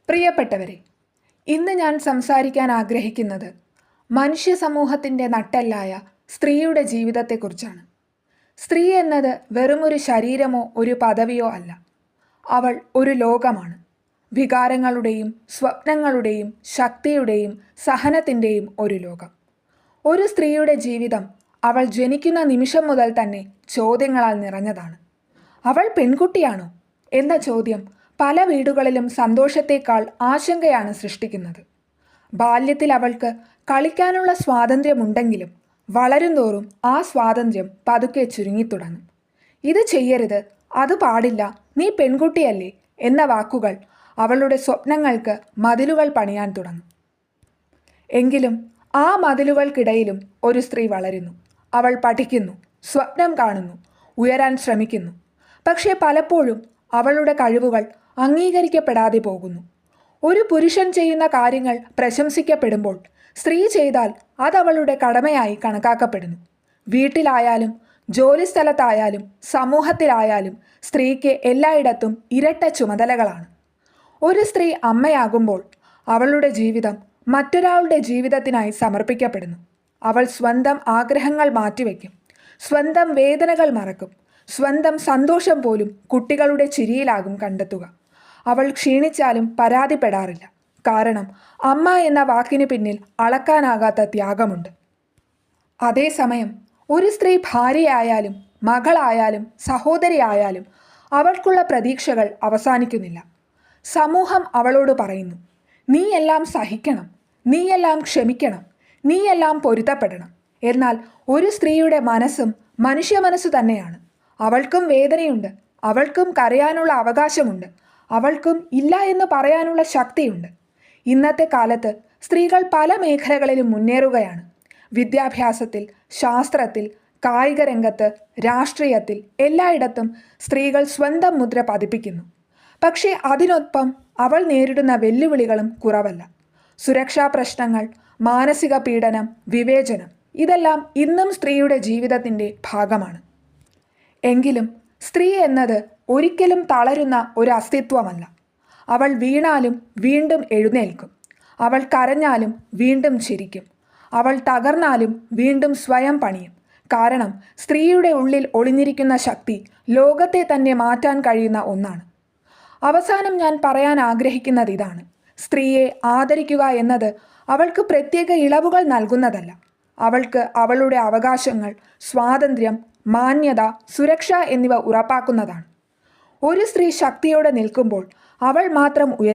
പ്രിയപ്പെട്ടവരെ, ഇന്ന് ഞാൻ സംസാരിക്കാൻ ആഗ്രഹിക്കുന്നത് മനുഷ്യ സമൂഹത്തിൻ്റെ നട്ടെല്ലായ സ്ത്രീയുടെ ജീവിതത്തെക്കുറിച്ചാണ്. സ്ത്രീ എന്നത് വെറുമൊരു ശരീരമോ ഒരു പദവിയോ അല്ല. അവൾ ഒരു ലോകമാണ്. വികാരങ്ങളുടെയും സ്വപ്നങ്ങളുടെയും ശക്തിയുടെയും സഹനത്തിൻ്റെയും ഒരു ലോകം. ഒരു സ്ത്രീയുടെ ജീവിതം അവൾ ജനിക്കുന്ന നിമിഷം മുതൽ തന്നെ ചോദ്യങ്ങളാൽ നിറഞ്ഞതാണ്. അവൾ പെൺകുട്ടിയാണോ എന്ന ചോദ്യം പല വീടുകളിലും സന്തോഷത്തേക്കാൾ ആശങ്കയാണ് സൃഷ്ടിക്കുന്നത്. ബാല്യത്തിൽ അവൾക്ക് കളിക്കാനുള്ള സ്വാതന്ത്ര്യമുണ്ടെങ്കിലും വളരുംതോറും ആ സ്വാതന്ത്ര്യം പതുക്കെ ചുരുങ്ങിത്തുടങ്ങും. ഇത് ചെയ്യരുത്, അത് പാടില്ല, നീ പെൺകുട്ടിയല്ലേ എന്ന വാക്കുകൾ അവളുടെ സ്വപ്നങ്ങൾക്ക് മതിലുകൾ പണിയാൻ തുടങ്ങും. എങ്കിലും ആ മതിലുകൾക്കിടയിലും ഒരു സ്ത്രീ വളരുന്നു. അവൾ പഠിക്കുന്നു, സ്വപ്നം കാണുന്നു, ഉയരാൻ ശ്രമിക്കുന്നു. പക്ഷേ പലപ്പോഴും അവളുടെ കഴിവുകൾ അംഗീകരിക്കപ്പെടാതെ പോകുന്നു. ഒരു പുരുഷൻ ചെയ്യുന്ന കാര്യങ്ങൾ പ്രശംസിക്കപ്പെടുമ്പോൾ സ്ത്രീ ചെയ്താൽ അതവളുടെ കടമയായി കണക്കാക്കപ്പെടുന്നു. വീട്ടിലായാലും ജോലിസ്ഥലത്തായാലും സമൂഹത്തിലായാലും സ്ത്രീക്ക് എല്ലായിടത്തും ഇരട്ട ചുമതലകളാണ്. ഒരു സ്ത്രീ അമ്മയാകുമ്പോൾ അവളുടെ ജീവിതം മറ്റൊരാളുടെ ജീവിതത്തിനായി സമർപ്പിക്കപ്പെടുന്നു. അവൾ സ്വന്തം ആഗ്രഹങ്ങൾ മാറ്റിവെക്കും, സ്വന്തം വേദനകൾ മറക്കും, സ്വന്തം സന്തോഷം പോലും കുട്ടികളുടെ ചിരിയിലാകും കണ്ടെത്തുക. അവൾ ക്ഷീണിച്ചാലും പരാതിപ്പെടാറില്ല. കാരണം അമ്മ എന്ന വാക്കിന് പിന്നിൽ അളക്കാനാകാത്ത ത്യാഗമുണ്ട്. അതേസമയം ഒരു സ്ത്രീ ഭാര്യയായാലും മകളായാലും സഹോദരിയായാലും അവൾക്കുള്ള പ്രതീക്ഷകൾ അവസാനിക്കുന്നില്ല. സമൂഹം അവളോട് പറയുന്നു, നീയെല്ലാം സഹിക്കണം, നീയെല്ലാം ക്ഷമിക്കണം, നീയെല്ലാം പൊരുത്തപ്പെടണം. എന്നാൽ ഒരു സ്ത്രീയുടെ മനസ്സും മനുഷ്യ മനസ്സു തന്നെയാണ്. അവൾക്കും വേദനയുണ്ട്, അവൾക്കും കരയാനുള്ള അവകാശമുണ്ട്, അവൾക്കും ഇല്ല എന്ന് പറയാനുള്ള ശക്തിയുണ്ട്. ഇന്നത്തെ കാലത്ത് സ്ത്രീകൾ പല മേഖലകളിലും മുന്നേറുകയാണ്. വിദ്യാഭ്യാസത്തിൽ, ശാസ്ത്രത്തിൽ, കായിക രംഗത്ത്, രാഷ്ട്രീയത്തിൽ എല്ലായിടത്തും സ്ത്രീകൾ സ്വന്തം മുദ്ര പതിപ്പിക്കുന്നു. പക്ഷേ അതിനൊപ്പം അവൾ നേരിടുന്ന വെല്ലുവിളികളും കുറവല്ല. സുരക്ഷാ പ്രശ്നങ്ങൾ, മാനസിക പീഡനം, വിവേചനം ഇതെല്ലാം ഇന്നും സ്ത്രീയുടെ ജീവിതത്തിൻ്റെ ഭാഗമാണ്. എങ്കിലും സ്ത്രീ എന്നത് ഒരിക്കലും തളരുന്ന ഒരു അസ്തിത്വമല്ല. അവൾ വീണാലും വീണ്ടും എഴുന്നേൽക്കും. അവൾ കരഞ്ഞാലും വീണ്ടും ചിരിക്കും. അവൾ തകർന്നാലും വീണ്ടും സ്വയം പണിയും. കാരണം സ്ത്രീയുടെ ഉള്ളിൽ ഒളിഞ്ഞിരിക്കുന്ന ശക്തി ലോകത്തെ തന്നെ മാറ്റാൻ കഴിയുന്ന ഒന്നാണ്. അവസാനം ഞാൻ പറയാൻ ആഗ്രഹിക്കുന്നത് ഇതാണ്: സ്ത്രീയെ ആദരിക്കുക എന്നത് അവൾക്ക് പ്രത്യേക ഇളവുകൾ നൽകുന്നതല്ല. അവൾക്ക് അവളുടെ അവകാശങ്ങൾ, സ്വാതന്ത്ര്യം, മാന്യത, സുരക്ഷ എന്നിവ ഉറപ്പാക്കുന്നതാണ്. ഒരു സ്ത്രീ ശക്തിയോടെ നിൽക്കുമ്പോൾ അവൾ മാത്രം